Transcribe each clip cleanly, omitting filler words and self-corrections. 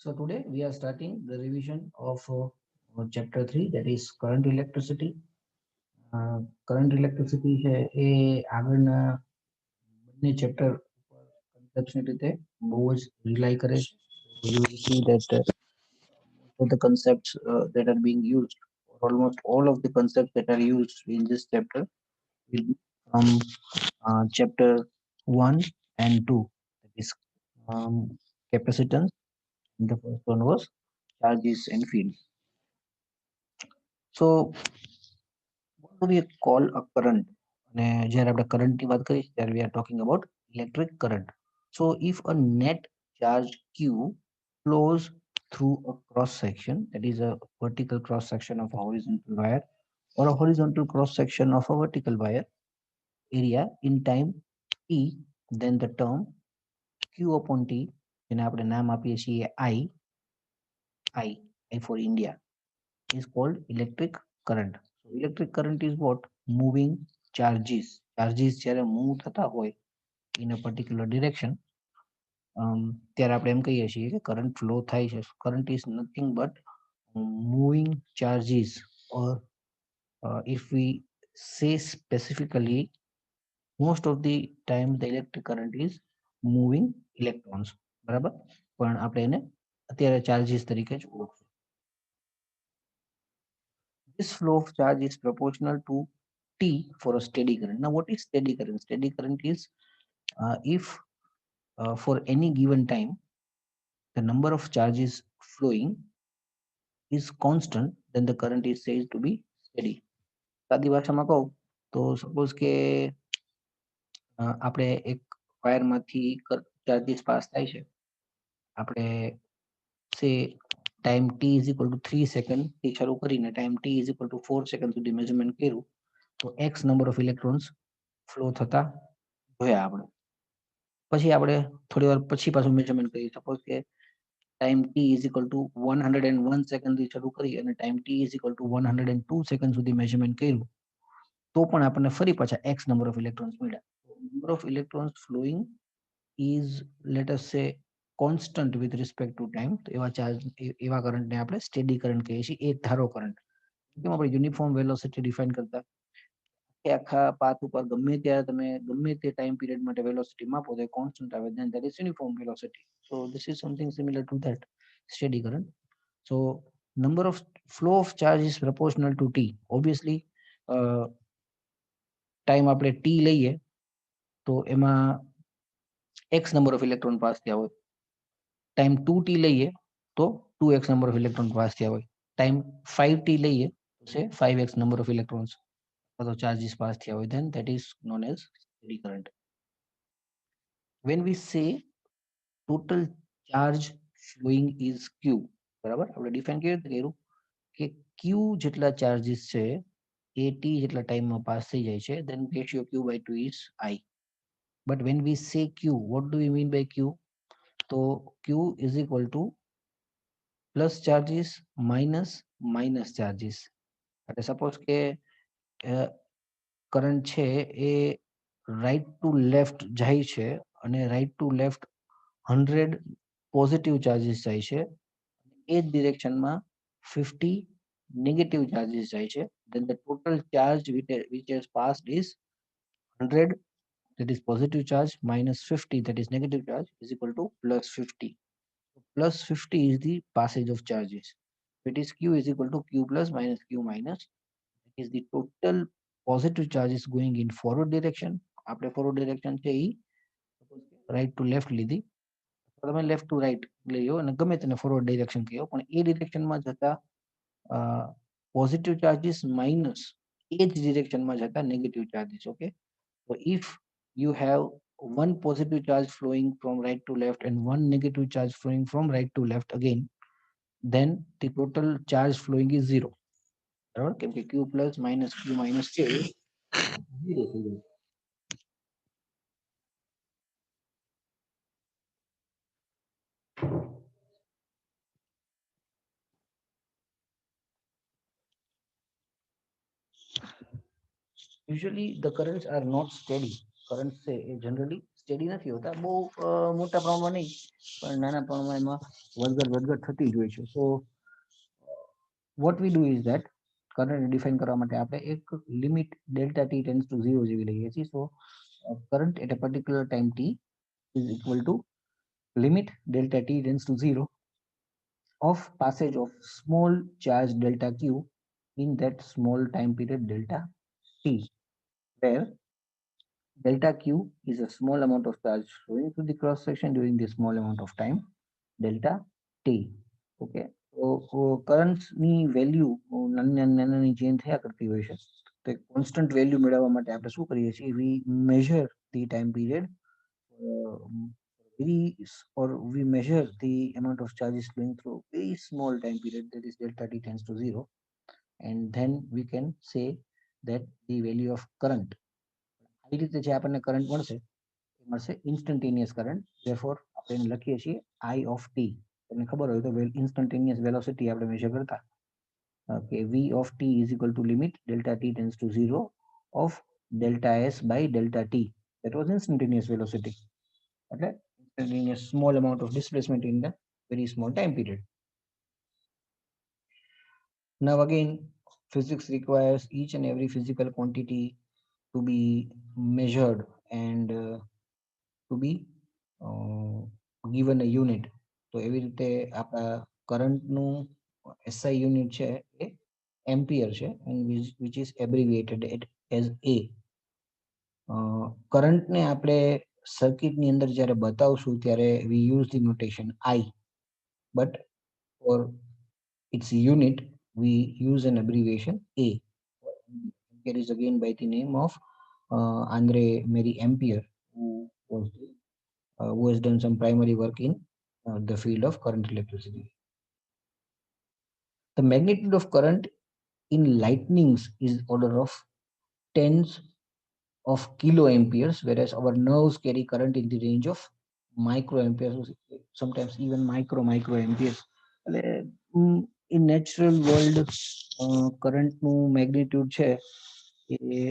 So today we are starting the revision of chapter 3, that is current electricity. Current electricity છે એ આગળના બંને chapter ઉપર કન્સેપ્ટની રીતે બહુ જ રિલાય કરે છે. You will see that most of the concepts that are being used, or almost all of the concepts that are used in this chapter will be from chapter 1 and 2, that is um, capacitance. And the first one was charges and fields. So what do we call a current? અને જ્યારે આપણે current ની વાત કરીએ ત્યારે we are talking about electric current. So if a net charge Q flows through a cross section, that is a vertical cross section of a horizontal wire, or a horizontal cross section of a vertical wire area in time t, then the term Q upon T, જેને આપણે નામ આપીએ છીએ I for India, is called electric current. So electric current is what? Moving charges. Charges જ્યારે move થતા હોય in a particular direction, ત્યારે આપણે એમ કહીએ છીએ કે current flow થાય છે. Current is nothing but moving charges, or if we say specifically, most of the time the electric current is moving electrons. બરાબર, પણ આપણે એને અત્યારે ચાર્જીસ તરીકે જ ઓળખશું. This flow of charge is proportional to T for a steady current. Now, what is steady current? Steady current is if for any given time the number of charges flowing is constant, then the current is said to be steady. સાદી ભાષામાં કહું તો suppose કે આપણે એક વાયરમાંથી charges pass થાય છે, આપણે સે time t is equal to 3 second થી શરૂ કરીને time t is equal to 4 second સુધી મેઝરમેન્ટ કર્યું, તો x number of electrons flow થતા જોયા આપણે. પછી આપણે થોડી વાર પછી પાછું મેઝરમેન્ટ કરીએ. સપોઝ કે time t is equal to 101 second થી શરૂ કરી અને time t is equal to 102 second સુધી મેઝરમેન્ટ કર્યું, તો પણ આપણને ફરી પાછા x નંબર ઓફ ઇલેક્ટ્રોન્સ મળ્યા. Number of electrons flowing is, let us say, constant with respect to time. તો એવા ચાર્જ એવા કરંટને આપણે સ્ટેડી કરંટ કહીએ છીએ, એક ધારો કરંટ. કેમ આપણે યુનિફોર્મ વેલોસિટી ડિફાઇન કરતા કે આખા પાથ ઉપર ગમે ત્યારે તમે ગમે તે ટાઈમ પીરિયડ માટે વેલોસિટી માપો તો કોન્સ્ટન્ટ આવે, then that is uniform velocity. So this is something similar to that, steady current. So number of flow of charge is proportional to t. Obviously time આપણે t લઈએ તો એમાં x number of electron pass થયા હોય. Time 2t લઈએ તો 2x number of electron pass થયા હોય. ટાઈમ 5t લઈએ તો છે 5x નંબર ઓફ ઇલેક્ટ્રોન્સ અથવા ચાર્જીસ પાસ થયા હોય, then that is known as steady current. When we say total charge flowing is q, બરાબર, આપણે ડિફાઇન કેવી રીતે કર્યું કે q જેટલા ચાર્જીસ છે એ t જેટલા ટાઈમમાં પાસ થઈ જાય છે, then ratio q by 2 is I. But when we say q, what do we mean by q? So q is equal to plus charges minus charges. એટલે સપોઝ કે current છે એ રાઈટ ટુ લેફ્ટ જાય છે અને right to left 100 positive charges જાય છે, એ જ ડિરેક્શનમાં 50 નેગેટિવ ચાર્જીસ જાય છે, then the total charge which has passed is 100, that is positive charge, minus 50, that is negative charge, is equal to plus 50. So plus 50 is the passage of charges. It is q is equal to q plus minus q minus. It is the total positive charges going in forward direction. આપણે forward direction છે ઈ right to left લીધી, તમે left to right લઈયો અને ગમે તેને forward direction કહો, પણ એ directionમાં જતા positive charges minus એ જ directionમાં જતા negative charges. Okay, so if you have one positive charge flowing from right to left and one negative charge flowing from right to left again, then the total charge flowing is zero. બરાબર, કેમ કે q plus minus q minus છે zero થઈ જાય. Usually the currents are not steady. Currents say generally steady નથી હોતા, બહુ મોટા પ્રમાણમાં નહીં પણ નાના પ્રમાણમાં એમાં વધઘટ થતી જ હોય છે. So what we do is that current define કરવા માટે આપણે એક limit delta t tends to 0 જેવી લઈએ છીએ. So current at a particular time t is equal to limit delta t tends to 0 of passage of small charge delta q in that small time period delta t, where delta q is a small amount of charge flowing through the cross section during this small amount of time delta t. Okay, so currents ની value નાની change થયા કરતી હોય છે, તો constant value મેળવવા માટે આપણે શું કરીએ છીએ, we measure the time period or we measure the amount of charges flowing through very small time period, that is delta t tends to 0, and then we can say that the value of current, આવી રીતે જે આપણને current મળશે instantaneous current, therefore આપણે એને લખીએ છીએ I of t. તમને ખબર હોય તો instantaneous velocity આપણે મેઝર કરતા, okay, v of t is equal to limit delta t tends to 0 of delta s by delta t, that was instantaneous velocity, okay, instantaneous small amount of displacement in the very small time period. Now again, physics requires each and every physical quantity to be measured and to be given a unit. તો એવી રીતે આપણા કરંટનું SI unit છે એ ampere છે, and which is abbreviated as A. કરંટને આપણે સર્કિટની અંદર જ્યારે બતાવશું ત્યારે we use the notation I, but for its unit we use an abbreviation A. Ampere is again by the name of Andre Marie Ampere, who has done some primary work in the field of current electricity. The magnitude of current in lightnings is order of tens of kiloamperes, whereas our nerves carry current in the range of microamperes, sometimes even microamperes. In natural world current નું magnitude છે એ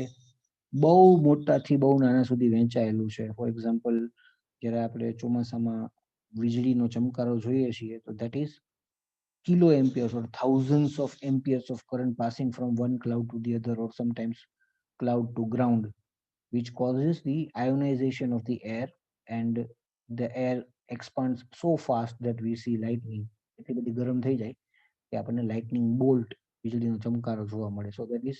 બહુ મોટાથી બહુ નાના સુધી વહેંચાયેલું છે. For example, જ્યારે આપણે ચોમાસામાં વીજળીનો ચમકારો જોઈએ છીએ તો that is kilo amperes or thousands of amperes of current passing from one cloud to the other, or sometimes cloud to ground, which causes the ionization of the air, and the air expands so fast that we see lightning. એટલી બધી ગરમ થઈ જાય કે આપણને lightning bolt, વીજળીનો ચમકારો જોવા મળે. So that is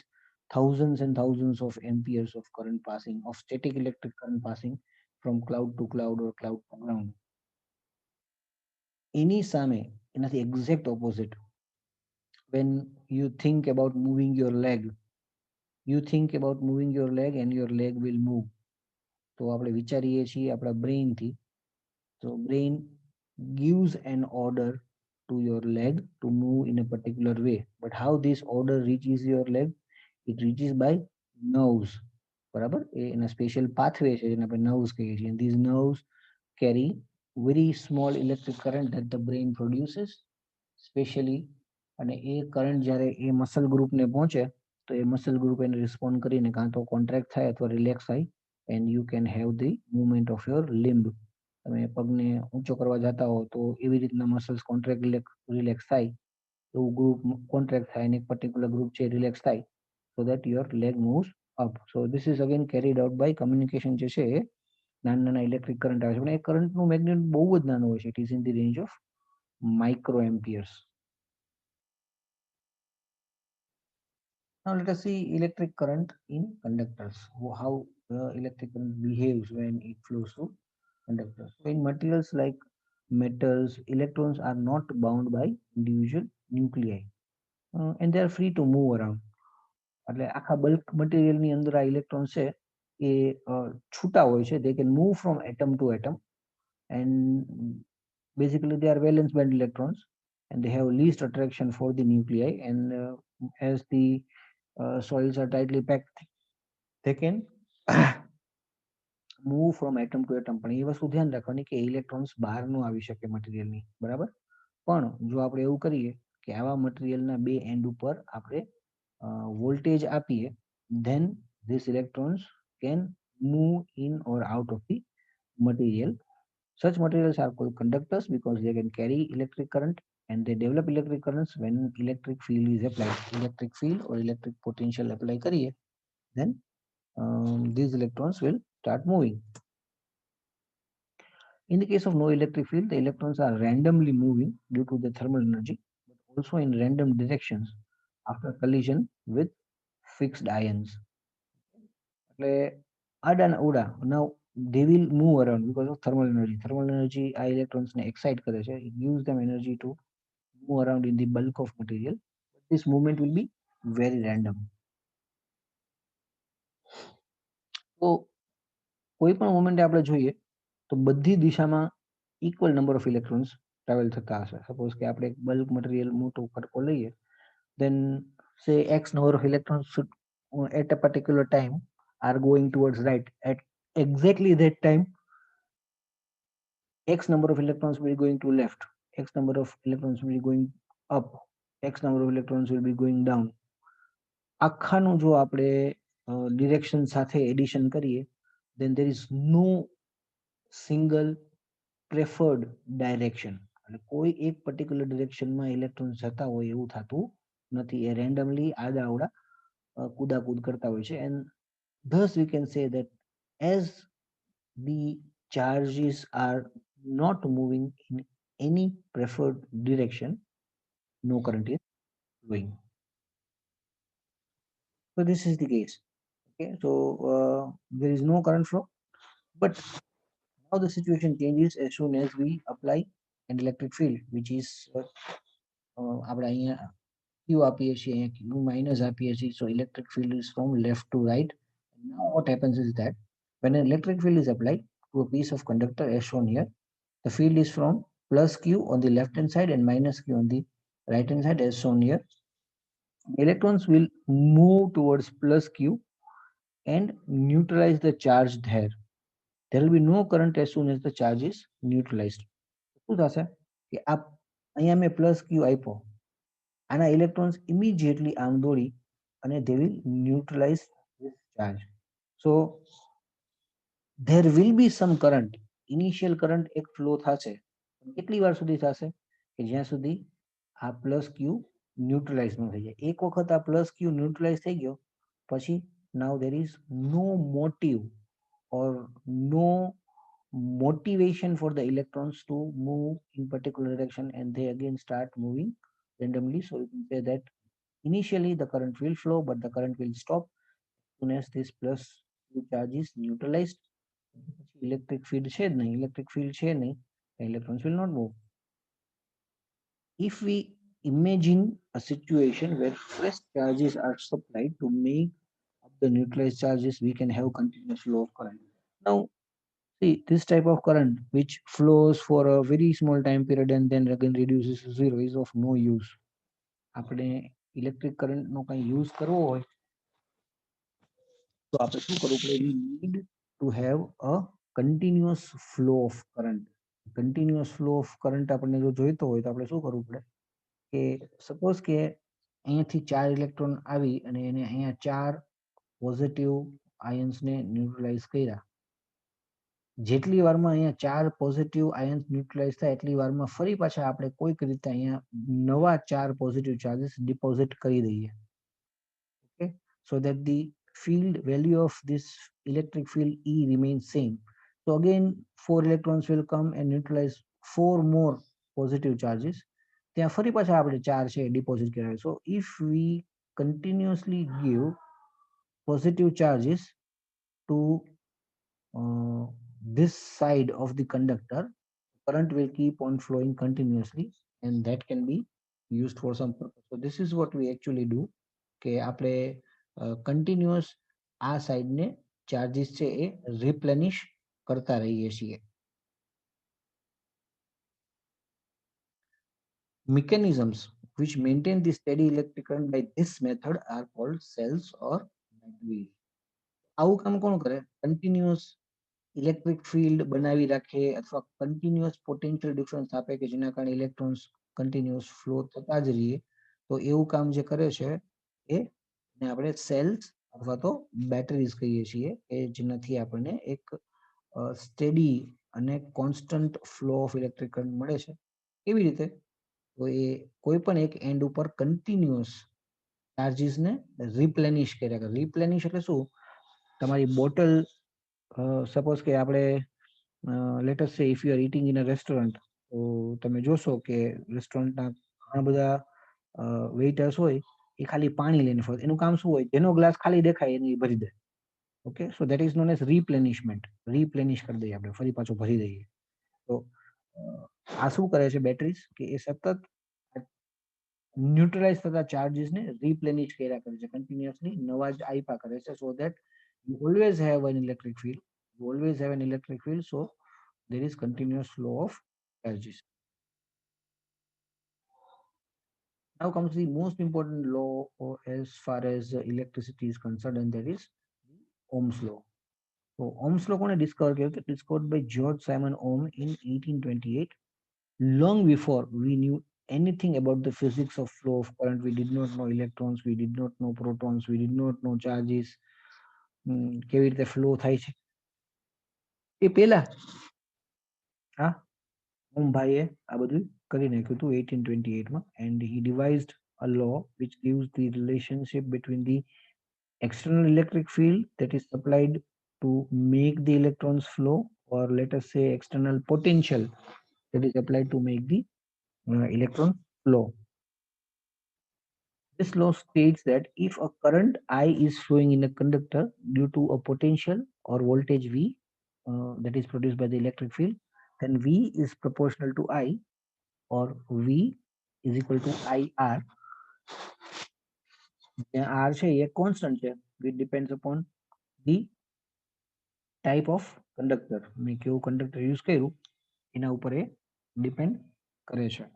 thousands and thousands of amperes of current passing, of static electric current passing from cloud to cloud or cloud to ground. એની સામે એનાથી exact opposite, when you think about moving your leg, you think about moving your leg and your leg will move. તો આપણે વિચારીએ છીએ આપણા brain થી, so brain gives an order to your leg to move in a particular way, but how this order reaches your leg, it reaches by nerves, બરાબર, એના special pathway છે જેને આપણે nerves કહીએ છીએ, and these nerves carry very small electric current that the brain produces specially, અને એ current જ્યારે એ muscle ગ્રુપને પહોંચે તો એ મસલ ગ્રુપ એને રિસ્પોન્ડ કરીને કાં તો કોન્ટ્રાક્ટ થાય અથવા રિલેક્સ થાય, and you can have the movement of your limb. તમે પગને ઊંચો કરવા જતા હો તો એવી રીતના મસલ્સ કોન્ટ્રાક્ટ રિલેક્સ થાય, એવું ગ્રુપ કોન્ટ્રાક્ટ થાય અને એક પર્ટિક્યુલર ગ્રુપ છે રિલેક્સ થાય, so that your leg moves up. So this is again carried out by communication જે છે એ નાના ઇલેક્ટ્રિક કરંટ આવે છે, પણ એ કરંટનું મેગ્નેટ બહુ જ નાનું હોય છે, it is in the range of microamperes. Now let us see electric current in conductors, how the electric current behaves when it flows through conductors. So in materials like metals, electrons are not bound by individual nuclei, and they are free to move around. એટલે આખા bulk મટીરિયલની અંદર આ electrons છે એ છૂટા હોય છે, they can move from atom to atom, and basically they are valence band electrons, and they have least attraction for the nuclei, and as the soils are tightly packed, they can move from atom to atom. પણ એ વસ્તુ ध्यान રાખવાની કે electrons બહાર નો આવી શકે મટીરિયલની, બરાબર. પણ જો આપણે એવું કરીએ કે આવા મટીરિયલના બે એન્ડ ઉપર આપણે વોલ્ટેજ આપીએ, then these electrons can move in or out of the material. Such materials are called conductors because they can carry electric current and they develop electric currents when electric field is applied. Electric field or electric potential apply kariye, then these electrons will start moving. In the case of no electric field, the electrons are randomly moving due to the thermal energy, but also in random directions after collision with fixed ions. એટલે આડા ને ઉડા, now they will move around because of thermal energy. Thermal energy આ electrons ને excite કરે છે. It gives them energy to move around in the bulk of material. This movement will be very random. તો કોઈ પણ moment આપણે જોઈએ તો બધી દિશામાં equal number of electrons travel થતા હશે. Suppose કે આપણે એક bulk material મોટો કટકો લઈએ, then say x number of electrons should, at a particular time are going towards right. At exactly that time, x number of electrons will be going to left, x number of electrons will be going up, x number of electrons will be going down. આખાનું જો આપણે direction સાથે addition કરીએ, then there is no single preferred direction. એટલે કોઈ એક particular direction માં electrons જતા હોય એવું થતું નથી. એ randomly આડા અવડા કુદાકુદ કરતા હોય છે. And thus we can say that as the charges are not moving in any preferred direction, no current is flowing. So this is the case. Okay, so there is no current flow, but now the situation changes as soon as we apply an electric field, which is આપણે અહીંયા Q આપીએ છીએ, અહીંયા Q minus આપીએ છીએ. So electric field is from left to right. Now what happens is that when an electric field is applied to a piece of conductor as shown here, the field is from plus Q on the left hand side and minus Q on the right hand side as shown here. Electrons will move towards plus Q and neutralize the charge there. There will be no current as soon as the charge is neutralized. શું થશે કે આ અહીંયા મેં plus ક્યુ આપ્યો, આના electrons immediately આમ દોડી અને they will neutralize this charge. So there will be some current. Initial current એક flow થશે. કેટલી વાર સુધી થશે કે જ્યાં સુધી આ પ્લસ ક્યુ ન્યુટ્રલાઇઝ ન થઈ જાય. એક વખત આ પ્લસ ક્યુ ન્યુટ્રલાઇઝ થઈ ગયો પછી now there is no motive or no motivation for the electrons to move in particular direction, and they again start moving randomly. So you can say that initially the current will flow, but the current will stop as soon as this plus Q charge is neutralized. Electric field છે જ નહીં, electric field છે નહીં, electrons will not move. If we imagine a situation where fresh charges are supplied to make up the neutralized charges, we can have continuous flow of current. Now, see, this type of current which flows for a very small time period and then again reduces to zero is of no use. આપણે electric current નો કઈ use કરવો હોય તો આપણે શું કરવું પડે? We need to have a continuous flow of current. Continuous flow of current આપણને જો જોઈતો હોય તો આપણે શું કરવું પડે કે સપોઝ કે અહીંયાથી 4 ઇલેક્ટ્રોન આવી અને એને અહીંયા 4 પોઝિટિવ આયન્સ ને ન્યુટ્રલાઇઝ કર્યા. જેટલી વારમાં અહીંયા 4 પોઝિટિવ આયન્સ ન્યુટ્રલાઇઝ થાય એટલી વારમાં ફરી પાછા આપણે કોઈક રીતે અહીંયા નવા 4 પોઝિટિવ ચાર્જીસ ડિપોઝિટ કરી દઈએ. Okay, so that the field value of this electric field E remains same. So again 4 electrons will come and neutralize 4 more positive charges. ત્યાં ફરી પાછા આપણે 4 છે ડિપોઝિટ કરાય. So if we continuously give positive charges to this side of the conductor, current will keep on flowing continuously and that can be used for some purpose. So this is what we actually do કે આપણે continuous આ side ને charges છે એ replenish કરતા રહીએ છીએ. Mechanisms which maintain the steady electric current by this method are called cells or batteries. આવું કામ કોણ કરે? Continuous electric field બનાવી રાખે અથવા continuous potential difference આપે કે જેના કારણે electrons continuous flow થતા જ રહીએ. તો એવું કામ જે કરે છે એ આપણે cells અથવા તો batteries કહીએ છીએ કે જેનાથી આપણને એક સ્ટેડી અને constant flow of electric current મળે છે. કેવી રીતે? તો એ કોઈ પણ એક એન્ડ ઉપર કન્ટિન્યુઅસ ચાર્જીસને રિપ્લેનિશ કર્યા કરે. રિપ્લેનિશ એટલે શું? તમારી બોટલ, સપોઝ કે આપણે લેટ અસ સે if you are eating in a restaurant, તો તમે જોશો કે રેસ્ટોરન્ટના ઘણા બધા વેઇટર્સ હોય એ ખાલી પાણી લઈને ફરે. એનું કામ શું હોય? જેનો ગ્લાસ ખાલી દેખાય એને ભરી દે. Okay, so that is known as replenishment. Replenish કરી દઈએ આપણે, ફરી પાછું ભરી દઈએ. તો આ શું કરે છે બેટરીઝ? કે એ સતત ન્યુટ્રલાઇઝ થતા ચાર્જીસને રિપ્લેનિશ કર્યા કરે છે, કન્ટિન્યુઅસલી નવા જ આપ્યા કરે છે, so that you always have an electric field. You always have an electric field, so there is continuous flow of charges. Now comes the most important law as far as electricity is concerned, and that is Ohm's law. So Ohm's law કોને discover કર્યો? કે discovered by George Simon Ohm in 1828. Long before we knew anything about the physics of flow of current, we did not know electrons, we did not know protons, we did not know charges. કેવી રીતે flow થાય છે એ પહેલા હા ઓમ ભાઈએ આ બધું કરી નાખ્યું હતું 1828 માં, and he devised a law which gives the relationship between the external electric field that is supplied to make the electrons flow, or let us say external potential that is applied to make the electron flow. This law states that if a current I is flowing in a conductor due to a potential or voltage V that is produced by the electric field, then V is proportional to I, or V is equal to IR. R છે એ constant છે, which depends upon the type of conductor. મેં કેવું conductor use કર્યું એના ઉપર એ depend કરે છે.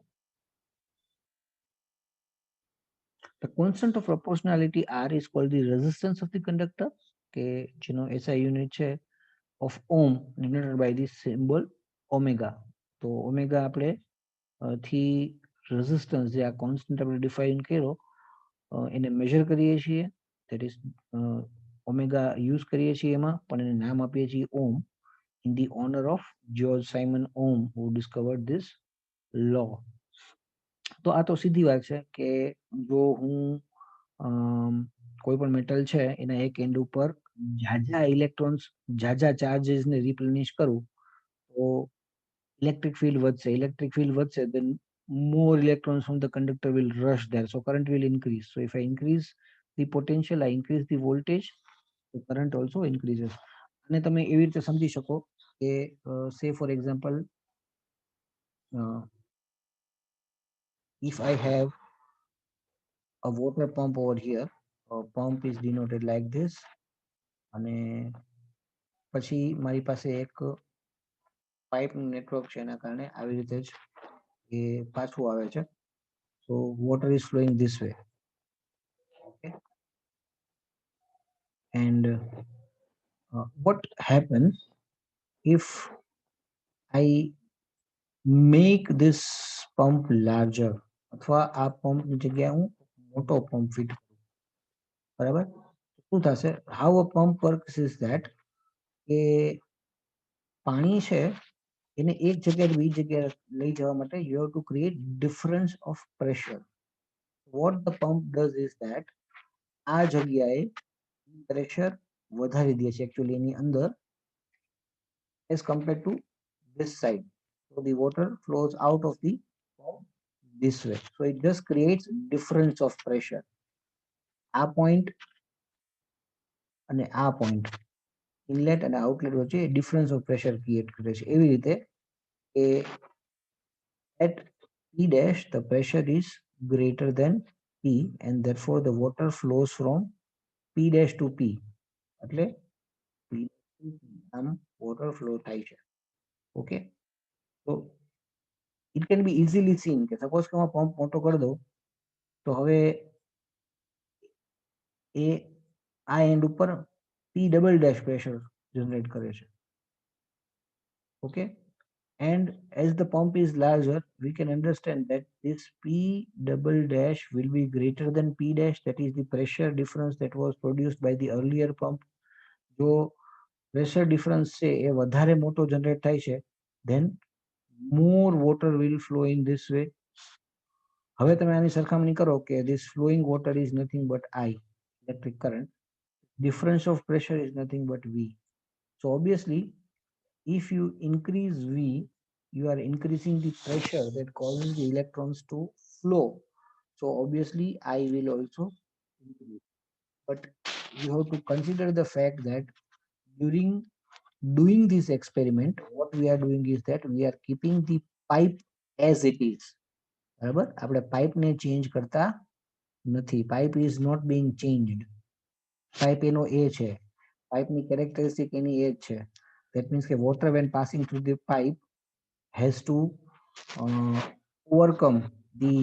The constant of proportionality R is called the resistance of the conductor, કે જેનો SI unit છે of ohm denoted by the symbol omega. તો omega આપણે થી રેઝિસ્ટન્સ જે આ કોન્સ્ટન્ટ આપણે ડિફાઇન કર્યો એને મેજર કરીએ છીએ, ધેટ ઇઝ ઓમેગા યુઝ કરીએ છીએ એમાં, પણ એને નામ આપીએ છીએ ઓમ, in the honor of George Simon Ohm, who discovered this law. તો આ તો સીધી વાત છે કે જો હું કોઈ પણ મેટલ છે એના એક એન્ડ ઉપર ઝાઝા ઇલેક્ટ્રોન્સ, ઝાઝા ચાર્જીસ ને રિપ્લેનિશ કરું તો electric field વધશે. Electric field વધશે, then more electrons from the conductor will rush there, so current will increase. So if I increase the potential, I increase the voltage, the current also increases. અને તમે એવી રીતે સમજી શકો કે say for example, if I have a water pump over here, pump is denoted like this, અને પછી મારી પાસે એક પાઇપ નું નેટવર્ક છે એના કારણે આવી રીતે જ એ પાછું આવે છે. So water is flowing this way. Okay. And what happens if I make this pump larger? અથવા આ પંપ ની જગ્યાએ હું મોટો પંપ ફિટ કરું, બરાબર? શું થશે? How a pump works is that કે પાણી છે એને એક જગ્યાએ બીજી જગ્યાએ લઈ જવા માટે you have to create difference of pressure. What the pump does is that આ જગ્યાએ પ્રેશર વધારી દે છે actually એની અંદર as compared to this side. So the water flows out of the pump this way. So it just creates difference of pressure. આ point અને આ point, inlet અને outlet વચ્ચે difference of pressure create કરે છે. એવી રીતે કે at P dash the pressure is greater than P, and therefore the water flows from P dash to P. એટલે P to P આમ water flow થાય છે. Okay, so it can be easily seen કે suppose કે હું pump મોટો કરી દઉં તો હવે એ આ એન્ડ ઉપર P double dash pressure generate કરે છે. Okay, and as the pump is larger, we can understand that this P double dash will be greater than P dash, that is the pressure difference that was produced by the earlier pump. જો pressure difference છે એ વધારે મોટો generate થાય છે, then more water will flow in this way. હવે તમે આની સરખામણી કરો કે this flowing water is nothing but I, electric current. Difference of pressure is nothing but V. So obviously, if you increase V, you are increasing the pressure that causes the electrons to flow. So obviously, I will also increase. But you have to consider the fact that during doing this experiment, what we are doing is that we are keeping the pipe as it is. બરાબર, આપણે pipe ને change કરતા નથી. Pipe is not being changed. Pipe એનો એ છે, પાઇપની characteristic એની એ જ છે. That means કે water when passing through the pipe has to overcome the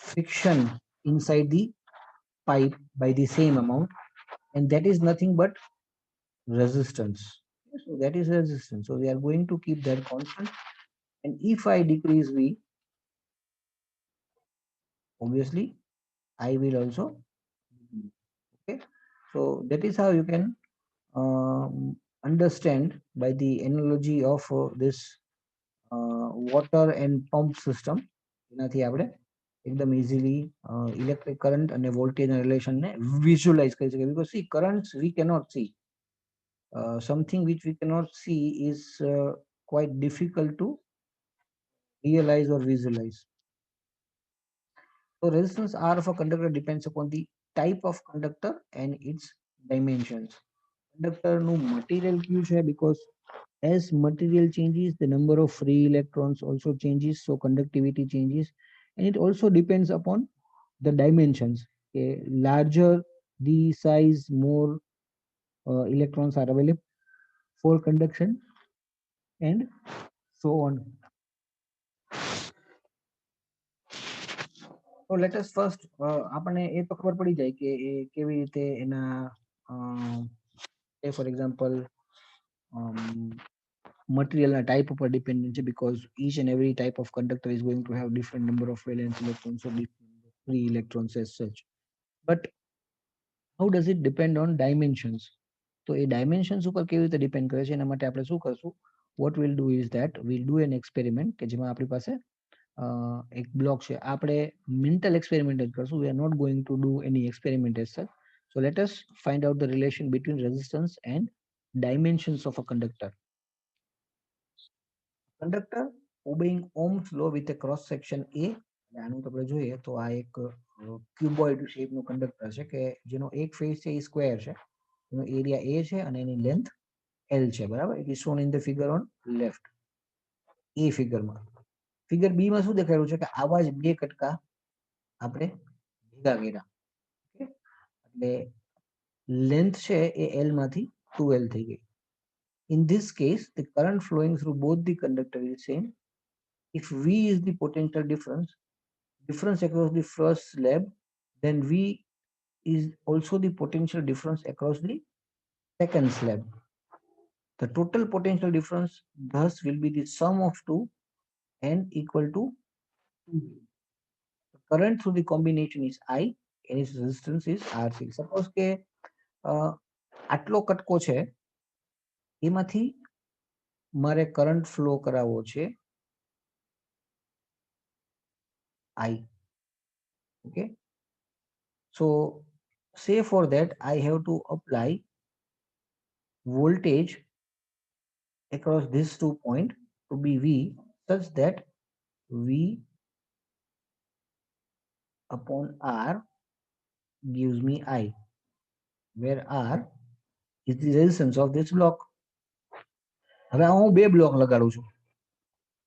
friction inside the pipe by the same amount, and that is nothing but resistance. So that is resistance. So we are going to keep that constant. And if I decrease V, obviously I will also decrease. Okay. So that is how you can understand by the analogy of this water and pump system. એનાથી આપણે એકદમ easily electric current અને વોલ્ટેજના રિલેશનને visualise કરી શકીએ. Because she currents V cannot C. Something which we cannot see is quite difficult to realize or visualize. So resistance R of a conductor depends upon the type of conductor and its dimensions. Conductor નું material કયું છે, because as material changes, the number of free electrons also changes, so conductivity changes, and it also depends upon the dimensions. Okay, larger the size, more electrons are available for conduction, and so on. So let us first આપણને એ તો ખબર પડી જાય કે એ કેવી રીતે એના for example material type ઉપર dependent છે, because each and every type of conductor is going to have different number of valence electrons or different free electrons as such. But how does it depend on dimensions? તો એ dimensions ઉપર કેવી રીતે depend કરે છે, એના માટે આપણે શું કરશું? What we'll do is that we'll do an experiment કે જેમાં આપણી પાસે એક બ્લોક છે. આપણે mental experiment જ કરશું. We are not going to do any experiment as such. So let us find out the relation between resistance and dimensions of a conductor. Conductor obeying Ohm's law with a cross section A. આનું આપણે જોઈએ તો આ એક cuboid શેપનું conductor છે કે જેનો એક ફેસ છે એ સ્ક્વેર છે, એનો એરિયા A છે અને એની લેન્થ L છે. બરાબર, it is shown in the figure on left. એ ફિગરમાં ફિગર બી માં શું દેખાડ્યું છે કે આવા જ બે કટકા આપણે ભેગા કર્યા. ઓકે, એટલે લેન્થ છે એ L માંથી 2L થઈ ગઈ. In this case, the current flowing through both the conductor is same. If V is the potential difference across the first slab, then V is also the potential difference across the second slab. The total potential difference thus will be the sum of two and equal to 2V. The current through the combination is I and its resistance is RC. Suppose કે આટલો કટકો છે, એમાંથી મારે current flow કરાવવો છે I. Okay, so say for that I have to apply voltage across these 2 points to be V, such that V upon R gives me I, where R is the resistance of this block. હવે હું બે block લગાડું છું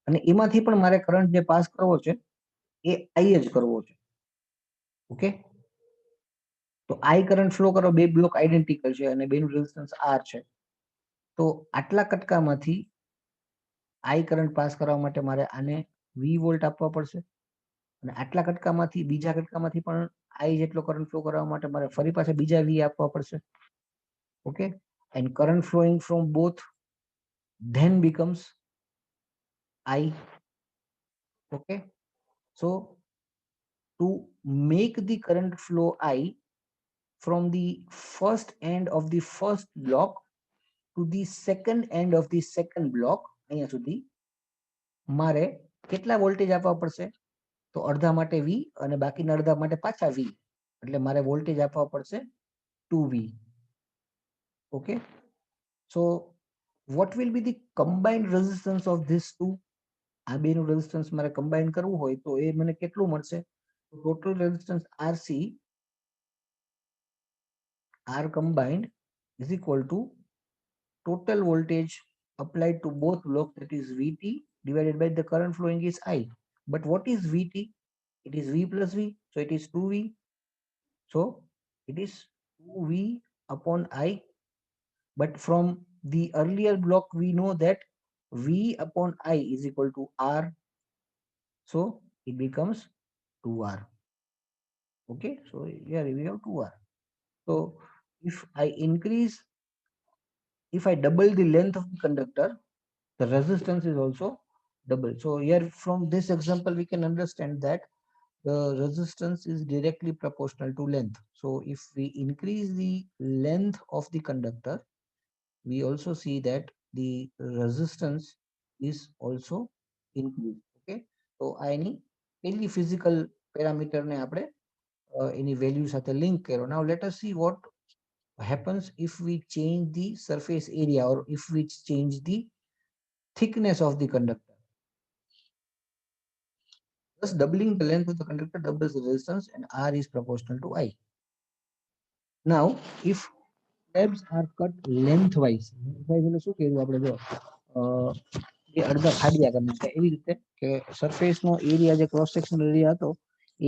અને એમાંથી પણ મારે current જે pass કરવો છે એ I જ કરવો છે. ઓકે, તો I કરંટ ફ્લો કરો, બે બ્લોક આઈડેન્ટિકલ છે અને બેનું રેઝિસ્ટન્સ R છે. તો આટલા કટકામાંથી I કરંટ પાસ કરવા માટે મારે આને V વોલ્ટ આપવા પડશે અને આટલા કટકામાંથી બીજા કટકામાંથી પણ I જેટલો કરંટ ફ્લો કરવા માટે મારે ફરી પાછા બીજા V આપવા પડશે. Okay, and current flowing from both then becomes I. Okay, so to make the current flow I from the first end of the first block, to the second end of the second block, અહીંયા સુધી મારે કેટલા voltage આપવા પડશે? તો અડધા માટે V અને બાકીના અડધા માટે પાછા V, એટલે મારે વોલ્ટેજ આપવા પડશે 2V. Okay, so what will be the combined resistance of these two? આ બેનું રેઝિસ્ટન્સ મારે કમ્બાઈન કરવું હોય તો એ મને કેટલું મળશે? Total resistance RC R combined is equal to total voltage applied to both blocks, that is VT divided by the current flowing is I. But what is VT? It is V plus V, so it is 2V. So it is 2V upon I. But from the earlier block we know that V upon I is equal to R. So it becomes 2R. Okay, so here we have 2R. So if I double the length of the conductor, the resistance is also double. So here from this example we can understand that the resistance is directly proportional to length. So if we increase the length of the conductor, we also see that the resistance is also increased. Okay, so any physical parameter ને આપણે એની value સાથે link કર્યો. Now let us see what happens if we change the surface area or if we change the thickness of the conductor. Thus doubling the length of the conductor doubles the resistance and R is proportional to I. Now if slabs are cut lengthwise, એટલે શું કહેવું આપણે જો એ અડધા ખાડિયા કરી નાખે એવી રીતે કે સરફેસ નો એરિયા જે ક્રોસ સેક્શનલ એરિયા હતો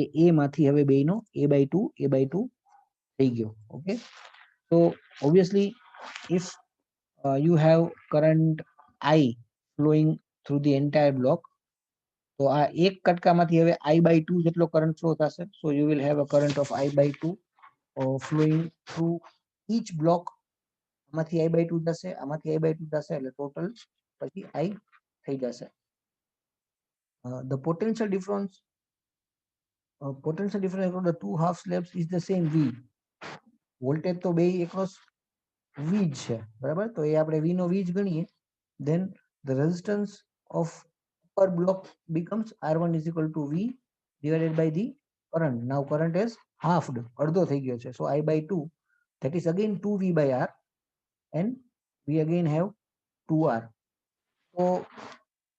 એ A માંથી હવે બેયનો A/2 થઈ ગયો. Okay, so obviously if you have current I flowing through the entire block, તો આ એક કટકામાંથી હવે I/2 જેટલો કરંટ ફ્લો થશે. So you will have a current of I/2 flowing through each block. આમાંથી I/2 જશે, આમાંથી I/2 જશે, એટલે ટોટલ પછી I થઈ જશે. The potential difference across the two half slabs is the same V. Voltage તો બે across V જ છે, બરાબર? તો એ આપણે V નો V જ ગણીએ. Then the resistance of upper block becomes R1 is equal to V divided by the current. Now current is halved, અડધો થઈ ગયો છે. So I/2, that is again 2V by R, and we again have 2R. તો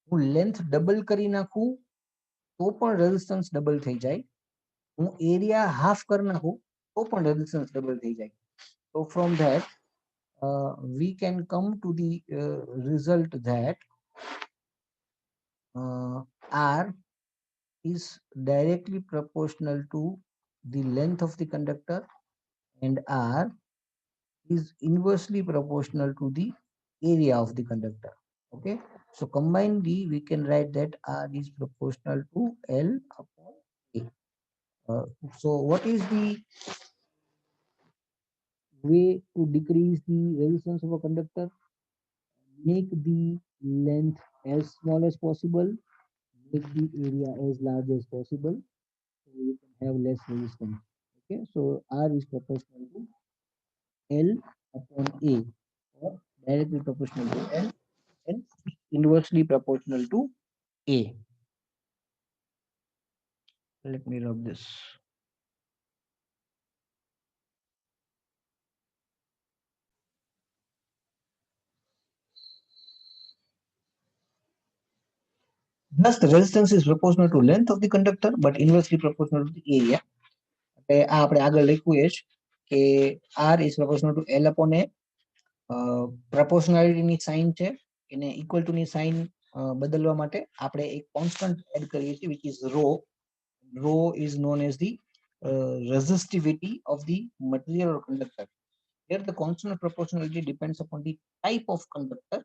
હું length double કરી નાખું તો પણ રેઝિસ્ટન્સ ડબલ થઈ જાય. હું એરિયા હાફ કરી નાખું તો પણ રેઝિસ્ટન્સ ડબલ થઈ જાય. So from that we can come to the result that R is directly proportional to the length of the conductor and R is inversely proportional to the area of the conductor. Okay, so combinedly we can write that R is proportional to L upon A. So what is the way to decrease the resistance of a conductor? Make the length as small as possible, make the area as large as possible, so you can have less resistance. Okay, so R is proportional to L upon A, or directly proportional to L and inversely proportional to A. Let me rub this. Thus, the resistance is proportional to length of the conductor, but inversely proportional to the area. આ આપણે આગળ લખ્યું એ જ કે R is proportional to L upon A. Proportionality ની sign છે એને equal to ની સાઇન બદલવા માટે આપણે એક કોન્સ્ટન્ટ એડ કરીએ છીએ, which is rho. Rho is known as the resistivity of the material or conductor. Here the constant of proportionality depends upon the type of conductor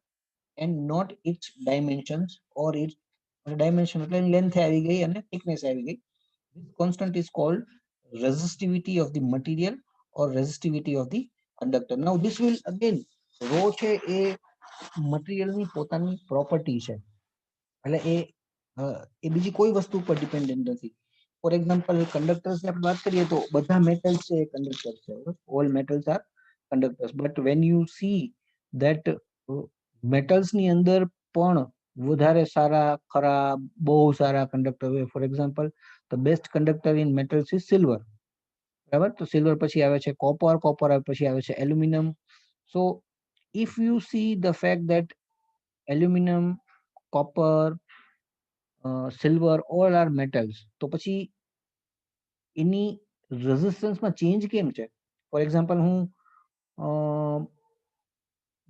and not its dimensions or its dimension એટલે length આવી ગઈ અને thickness આવી ગઈ. This constant is called resistivity of the material or resistivity of the conductor. Now this will again, rho છે એ material ની પોતાની property છે, એટલે એ બીજી કોઈ વસ્તુ ઉપર ડિપેન્ડન્ટ નથી. ફોર એક્ઝામ્પલ કંડક્ટર્સ ની આપણે વાત કરીએ તો બધા મેટલ્સ છે એ કંડક્ટર છે. All metals are conductors, but when you see that metals ની અંદર પણ વધારે સારા ખરાબ બહુ સારા કંડક્ટર હોય. For example the best conductor in metals is silver. બરાબર, તો સિલ્વર પછી આવે છે કોપર, કોપર પછી આવે છે aluminium. So if you see the fact that aluminum, copper, silver all are metals, તો પછી એની રેઝિસ્ટન્સમાં ચેન્જ કેમ છે? ફોર એક્ઝામ્પલ હું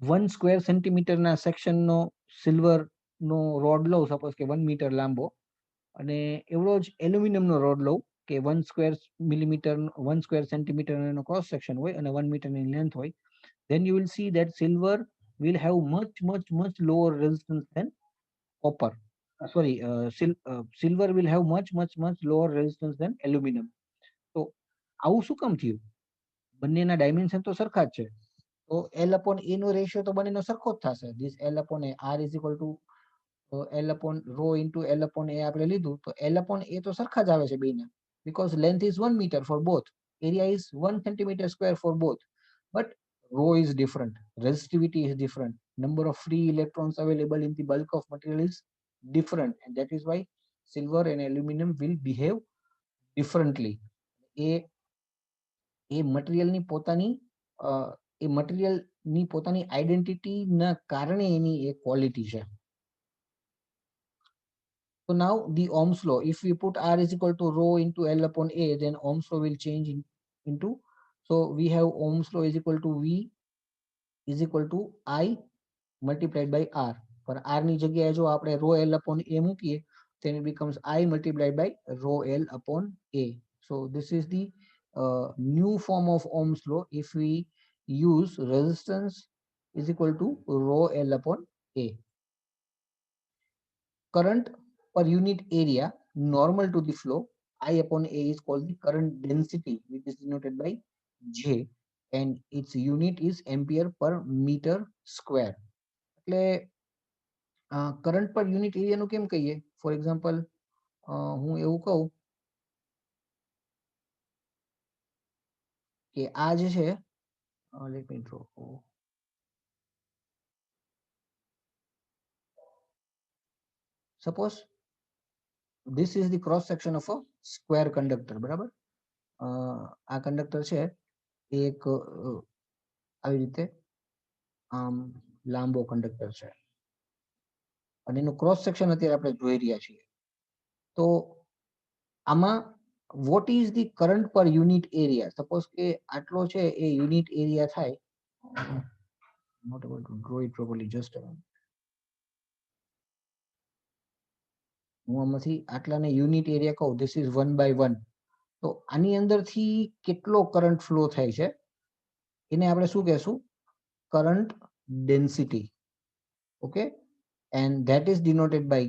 1 સ્ક્વેર સેન્ટીમીટરના સેક્શનનો સિલ્વરનો રોડ લઉં, સપોઝ કે 1 મીટર લાંબો, અને એવડો જ એલ્યુમિનિયમનો રોડ લઉં કે 1 સ્ક્વેર મિલીમીટર 1 સ્ક્વેર સેન્ટીમીટર એનો ક્રોસ સેક્શન હોય અને 1 મીટરની લેન્થ હોય, then you will see that silver will have much lower resistance than copper. Silver will have much lower resistance than aluminum. તો આવું શું કામ થયું? બંનેના ડાયમેન્શન તો સરખા જ છે, તો L upon A નો રેશિયો તો બંનેનો સરખો જ થશે. This L upon A, R is equal to L upon rho into L upon A આપણે લીધું, તો L upon A તો સરખા જ આવે છે બેયના, because length is 1 meter for both, area is 1 centimeter square for both, but rho is different, resistivity is different, number of free electrons available in the bulk of material is different, and that is why silver and aluminum will behave differently. એ મટીરિયલની પોતાની એ મટીરિયલની પોતાની આઈડેન્ટિટીના કારણે એની એક quality છે. So now the Ohm's law, if we put R is equal to rho into L upon A, then Ohm's law will change into, so we have Ohm's law is equal to V is equal to I multiplied by R. पर R ની જગ્યાએ જો આપણે rho L upon A મૂકીએ, then it becomes I multiplied by rho L upon A. So this is the new form of Ohm's law if we use resistance is equal to rho L upon A. Current per unit area normal to the flow, I upon A is called the current density, which is denoted by J, and its unit is ampere per meter square. એટલે current પર unit એરિયાનું કેમ કહીએ? For example હું એવું કહું કે આ જે છે, let me draw, suppose this is the cross section of a square conductor, બરાબર? આ કંડક્ટર છે એક આવી રીતે આમ લાંબો કંડક્ટર છે અને એનું ક્રોસ સેક્શન અત્યારે આપણે જોઈ રહ્યા છીએ. તો આમાં what is the current per unit area? Suppose કે આટલો છે એ યુનિટ એરિયા થાય. Not able to draw it properly, just a minute. હું આમાંથી આટલાને યુનિટ એરિયા કહું, this is 1/1. તો આની અંદરથી કેટલો કરંટ ફ્લો થાય છે એને આપણે શું કહેશું? Current density. Okay, and that is denoted by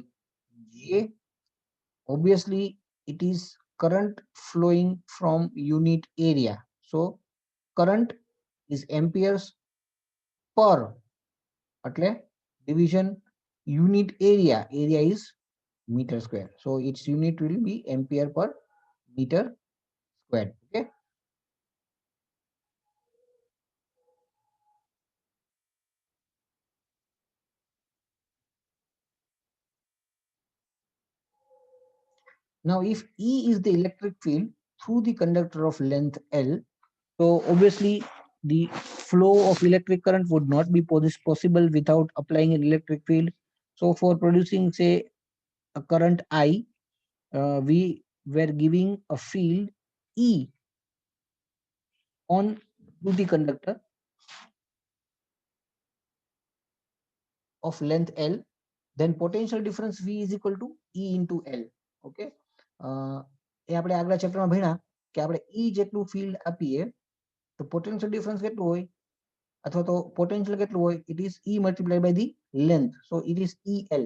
J. Obviously it is current flowing from unit area, so current is amperes per, એટલે division unit area, area is meter square, so its unit will be ampere per meter square. Okay, now if E is the electric field through the conductor of length L, so obviously the flow of electric current would not be possible without applying an electric field. So for producing say a current I, we were giving a field E on to the conductor of length L, then potential difference V is equal to E into L. Okay, એ આપણે આગલા ચેપ્ટરમાં ભણ્યા કે આપણે E જેટલું field આપીએ તો potential difference કેટલું હોય, અથવા તો પોટેન્શિયલ કેટલું હોય? It is E multiply by the length, so it is EL.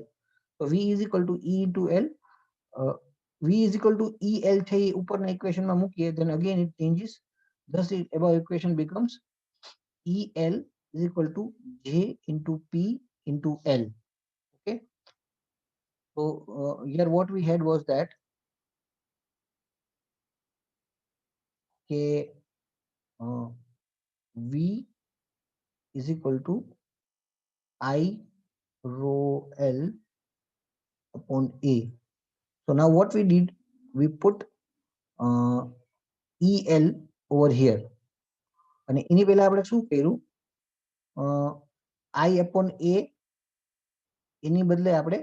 So V is equal to E into L. V is equal to EL થઈ ઉપરના ઇક્વેશનમાં મૂકીએ, then again it changes. Thus it above equation becomes EL is equal to J into P into L. Okay, so here what we had was that V is equal to I rho L upon A. So now what we did, we put EL over here. અને એની પહેલા આપણે શું કર્યું, I upon A એની બદલે આપણે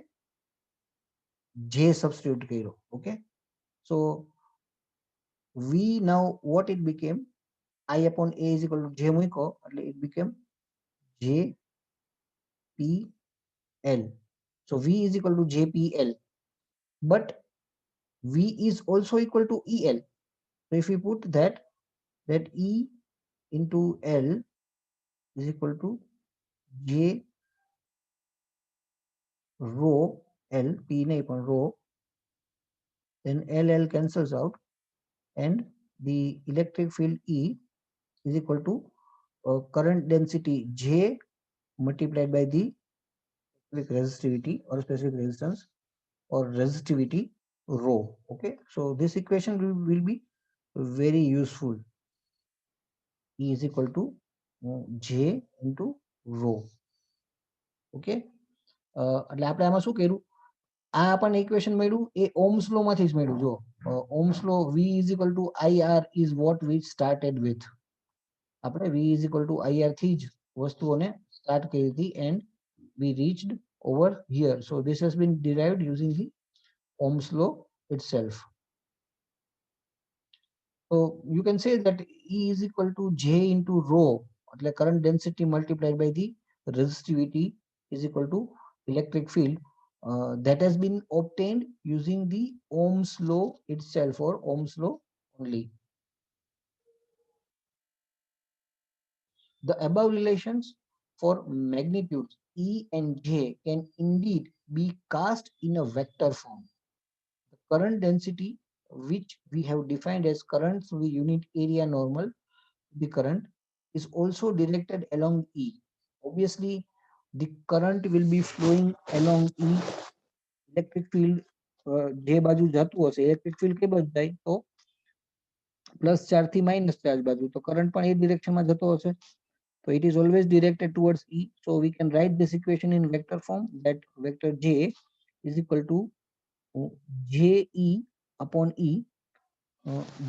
J substitute કર્યો. Okay, so we now what it became, I upon A is equal to J મૂકો એટલે it became JPL. So V is equal to JPL, but V is also equal to EL. So if we put that E into L is equal to J rho L, P nahi પણ rho, then LL cancels out and the electric field E is equal to current density J multiplied by the resistivity or specific resistance or resistivity rho. Okay, so this equation will be very useful. E is equal to J into rho. Okay, એટલે આપણે આમાં શું કર્યું, આ આપણને equation મળ્યું એ ohms લો માંથી જ મળ્યું. જો Ohm's law V is equal to IR is what we started with. આપણે V is equal to IR થી જ વસ્તુઓને સ્ટાર્ટ કરી હતી and we reached over here. So this has been derived using the Ohm's law itself. So you can say that E is equal to J into rho, એટલે current density multiplied by the resistivity is equal to electric field. That has been obtained using the Ohm's law itself or Ohm's law only. The above relations for magnitudes E and J can indeed be cast in a vector form. The current density, which we have defined as current through the unit area normal to the current, is also directed along E. Obviously, the current will be flowing along E. Electric field જે બાજુ જતું હશે, electric field કઈ બાજુ જાય તો plus charge થી minus charge બાજુ, તો કરંટ પણ એ ડિરેક્શનમાં જતો હશે. So it is always directed towards E. So we can write this equation in vector form, that vector J is equal to JE upon E.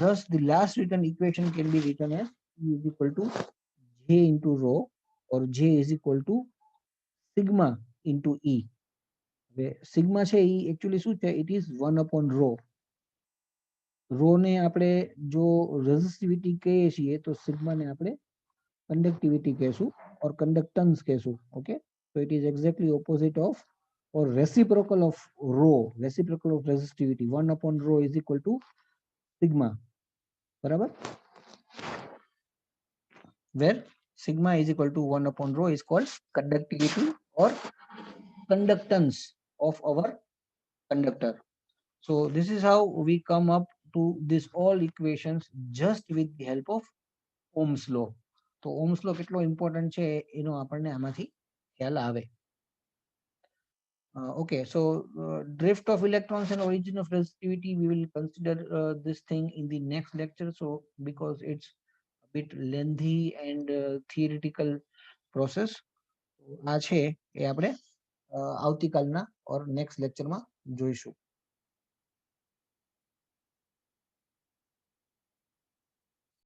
Thus the last written equation can be written as E is equal to J into rho, or J is equal to sigma into E. Sigma છે એ actually શું છે, it is 1 upon rho. Rho ને આપણે જો resistivity કહીએ છીએ તો sigma ને આપણે conductivity કહેશું or conductance કહેશું. Okay, so it is exactly opposite of or reciprocal of rho, reciprocal of resistivity. 1 upon rho is equal to sigma, બરાબર, where sigma is equal to 1 upon rho is called conductivity or conductance of our conductor. So this is how we come up to this all equations just with the help of Ohm's law. તો Ohm's law કેટલો important છે એનો આપણને આમાંથી ખ્યાલ આવે. Okay, so drift of electrons and origin of resistivity, we will consider this thing in the next lecture. So because it's a bit lengthy and theoretical process, આ છે એ આપણે આવતીકાલના or next lecture માં જોઈશું.